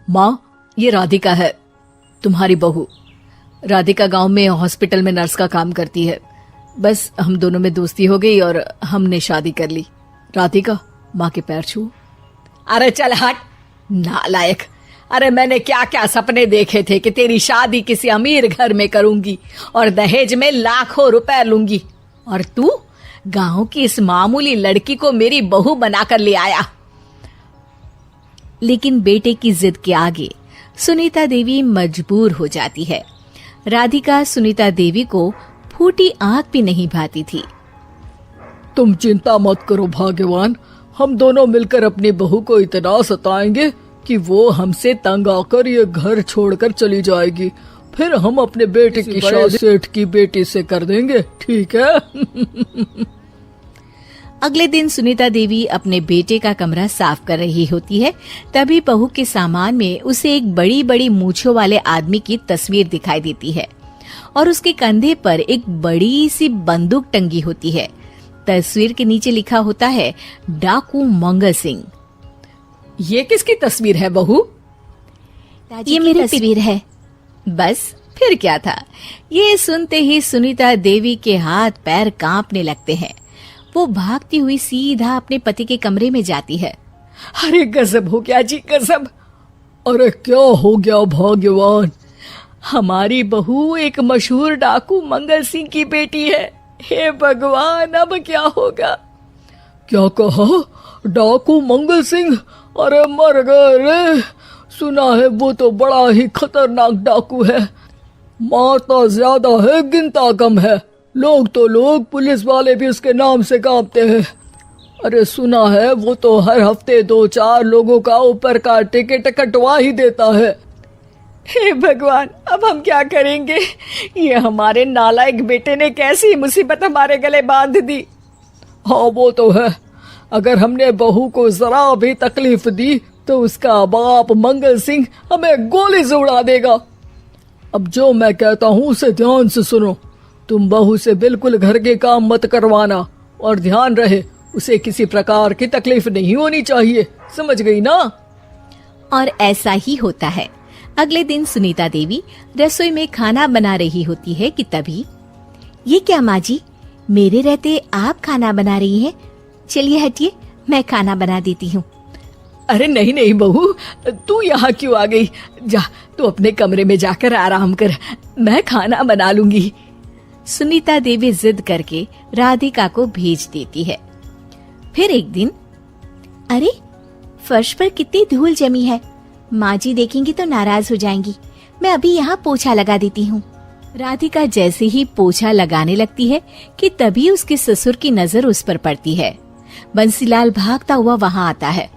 माँ, ये राधिका है, तुम्हारी बहू। राधिका गांव में हॉस्पिटल में नर्स का काम करती है। बस हम दोनों में दोस्ती हो गई और हमने शादी कर ली। राधिका, माँ के पैर छू। अरे चल हट नालायक। अरे मैंने क्या क्या सपने देखे थे कि तेरी शादी किसी अमीर घर में करूंगी और दहेज में लाखों रुपए लूंगी, और तू गांव की इस मामूली लड़की को मेरी बहू बनाकर ले आया। लेकिन बेटे की जिद के आगे सुनीता देवी मजबूर हो जाती है। राधिका सुनीता देवी को फूटी आंख भी नहीं भाती थी। तुम चिंता मत करो भाग्यवान, हम दोनों मिलकर अपनी बहू को इतना सताएंगे कि वो हमसे तंग आकर ये घर छोड़कर चली जाएगी। फिर हम अपने बेटे की शादी सेठ की बेटी से कर देंगे, ठीक है? अगले दिन सुनीता देवी अपने बेटे का कमरा साफ कर रही होती है। तभी बहू के सामान में उसे एक बड़ी बड़ी मूंछों वाले आदमी की तस्वीर दिखाई देती है और उसके कंधे पर एक बड़ी सी बंदूक टंगी होती है। तस्वीर के नीचे लिखा होता है डाकू मंगल सिंह। ये किसकी तस्वीर है बहू? ये मेरी तस्वीर है। बस फिर क्या था। ये सुनते ही सुनीता देवी के हाथ पैर कांपने लगते हैं। वो भागती हुई सीधा अपने पति के कमरे में जाती है। अरे गजब हो गया जी, गजब। अरे क्या हो गया भाग्यवान? हमारी बहू एक मशहूर डाकू मंगल सिंह की बेटी है। हे भगवान, अब क्या होगा? क्या कहा? डाकू मंगल सिंह? अरे मर गए रे। सुना है वो तो बड़ा ही खतरनाक डाकू है, मारता ज्यादा है गिनता कम है। लोग पुलिस वाले भी उसके नाम से कांपते हैं। अरे सुना है वो तो हर हफ्ते 2-4 लोगों का ऊपर का टिकट कटवा ही देता है। हे भगवान, अब हम क्या करेंगे? ये हमारे नालायक बेटे ने कैसी मुसीबत हमारे गले बांध दी। हाँ वो तो है, अगर हमने बहू को जरा भी तकलीफ दी तो उसका बाप मंगल सिंह हमें गोली से उड़ा देगा। अब जो मैं कहता हूँ उसे ध्यान से सुनो। तुम बहू से बिल्कुल घर के काम मत करवाना और ध्यान रहे उसे किसी प्रकार की तकलीफ नहीं होनी चाहिए, समझ गई ना? और ऐसा ही होता है। अगले दिन सुनीता देवी रसोई में खाना बना रही होती है कि तभी, ये क्या माँ जी, मेरे रहते आप खाना बना रही हैं? चलिए हटिए, मैं खाना बना देती हूँ। अरे नहीं नहीं बहू, तू यहाँ क्यों आ गई? जा तू अपने कमरे में जाकर आराम कर, मैं खाना बना लूंगी। सुनीता देवी जिद करके राधिका को भेज देती है। फिर एक दिन, अरे फर्श पर कितनी धूल जमी है, माँ जी देखेंगी तो नाराज हो जाएंगी, मैं अभी यहाँ पोछा लगा देती हूँ। राधिका जैसे ही पोछा लगाने लगती है कि तभी उसके ससुर की नजर उस पर पड़ती है। बंसीलाल भागता हुआ वहाँ आता है।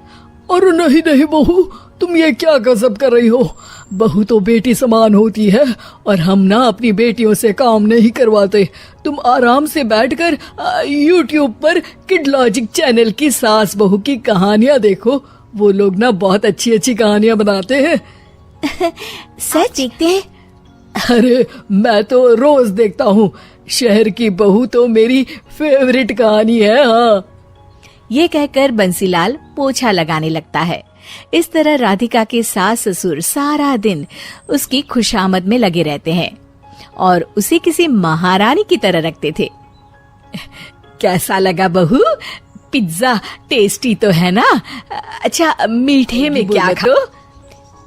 अरे नहीं नहीं बहू, तुम ये क्या गजब कर रही हो? बहू तो बेटी समान होती है और हम ना अपनी बेटियों से काम नहीं करवाते। तुम आराम से बैठकर YouTube पर किड लॉजिक चैनल की सास बहू की कहानियाँ देखो। वो लोग ना बहुत अच्छी अच्छी कहानियाँ बनाते हैं। सच देखते हैं? अरे मैं तो रोज देखता हूँ। शहर की बहू तो मेरी फेवरेट कहानी है। हाँ, ये कहकर बंसीलाल पोछा लगाने लगता है। इस तरह राधिका के सास ससुर सारा दिन उसकी खुशामद में लगे रहते हैं और उसे किसी महारानी की तरह रखते थे। कैसा लगा बहू? पिज्जा टेस्टी तो है ना? अच्छा मीठे में क्या खाओ?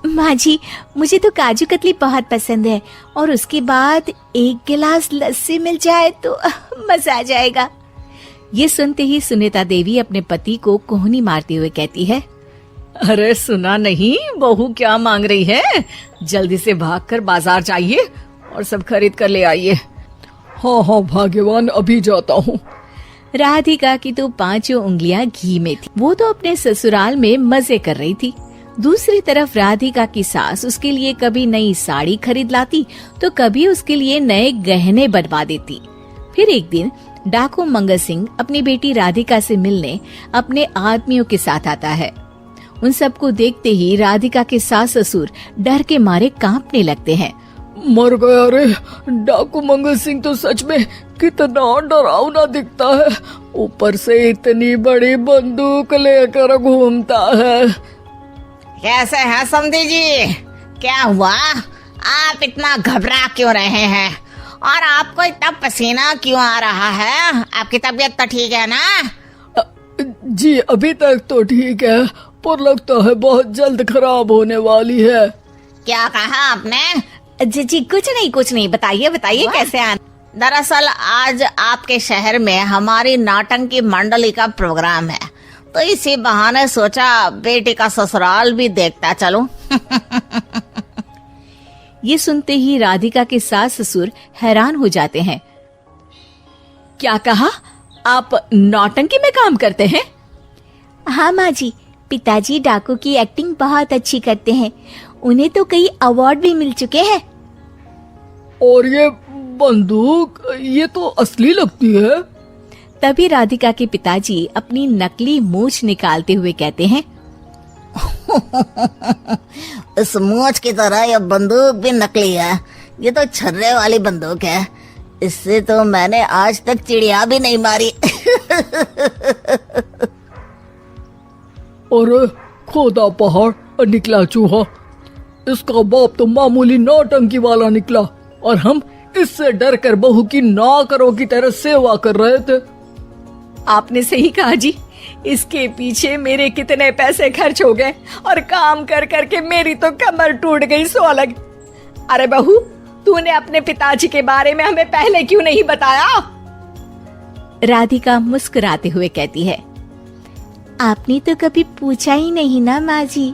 माँ जी, मुझे तो काजू कतली बहुत पसंद है और उसके बाद एक गिलास लस्सी मिल जाए तो मजा आ जाएगा। ये सुनते ही सुनीता देवी अपने पति को कोहनी मारते हुए कहती है, अरे सुना नहीं बहू क्या मांग रही है? जल्दी से भागकर बाजार जाइए और सब खरीद कर ले आइए। हाँ हाँ भाग्यवान, अभी जाता हूँ। राधिका की तो 5 उंगलियां घी में थी। वो तो अपने ससुराल में मजे कर रही थी। दूसरी तरफ राधिका की सास उसके लिए कभी नई साड़ी खरीद लाती तो कभी उसके लिए नए गहने बनवा देती। फिर एक दिन डाकू मंगल सिंह अपनी बेटी राधिका से मिलने अपने आदमियों के साथ आता है। उन सबको देखते ही राधिका के सास ससुर डर के मारे कांपने लगते हैं। मर गया रे, डाकू मंगल सिंह तो सच में कितना डरावना दिखता है, ऊपर से इतनी बड़ी बंदूक लेकर घूमता है। कैसे हैं समधी जी? क्या हुआ? आप इतना घबरा क्यों रहे हैं? और आपको इतना पसीना क्यों आ रहा है? आपकी तबीयत तो ठीक है ना? जी अभी तक तो ठीक है, पर लगता है बहुत जल्द खराब होने वाली है। क्या कहा आपने? जी कुछ नहीं, बताइए बताइए कैसे आना। दरअसल आज आपके शहर में हमारी नाटंकी मंडली का प्रोग्राम है, तो इसी बहाने सोचा बेटी का ससुराल भी देखता चलूं। ये सुनते ही राधिका के सास ससुर हैरान हो जाते हैं। क्या कहा? आप नौटंकी में काम करते हैं? हाँ माँ जी, पिताजी डाकू की एक्टिंग बहुत अच्छी करते हैं। उन्हें तो कई अवार्ड भी मिल चुके हैं। और ये बंदूक, ये तो असली लगती है। तभी राधिका के पिताजी अपनी नकली मूंछ निकालते हुए कहते हैं, इस मूंछ की तरह यह बंदूक भी नकली है। ये तो छर्रे वाली बंदूक है। इससे तो मैंने आज तक चिड़िया भी नहीं मारी। और खोदा पहाड़ और निकला चूहा। इसका बाप तो मामूली नौटंकी वाला निकला, और हम इससे डर कर बहू की नौकरों की तरह सेवा कर रहे थे। आपने सही कहा जी, इसके पीछे मेरे कितने पैसे खर्च हो गए, और काम कर करके मेरी तो कमर टूट गई सो अलग। अरे बहू, तूने अपने पिताजी के बारे में हमें पहले क्यों नहीं बताया? राधिका मुस्कुराते हुए कहती है, आपने तो कभी पूछा ही नहीं ना माँ जी।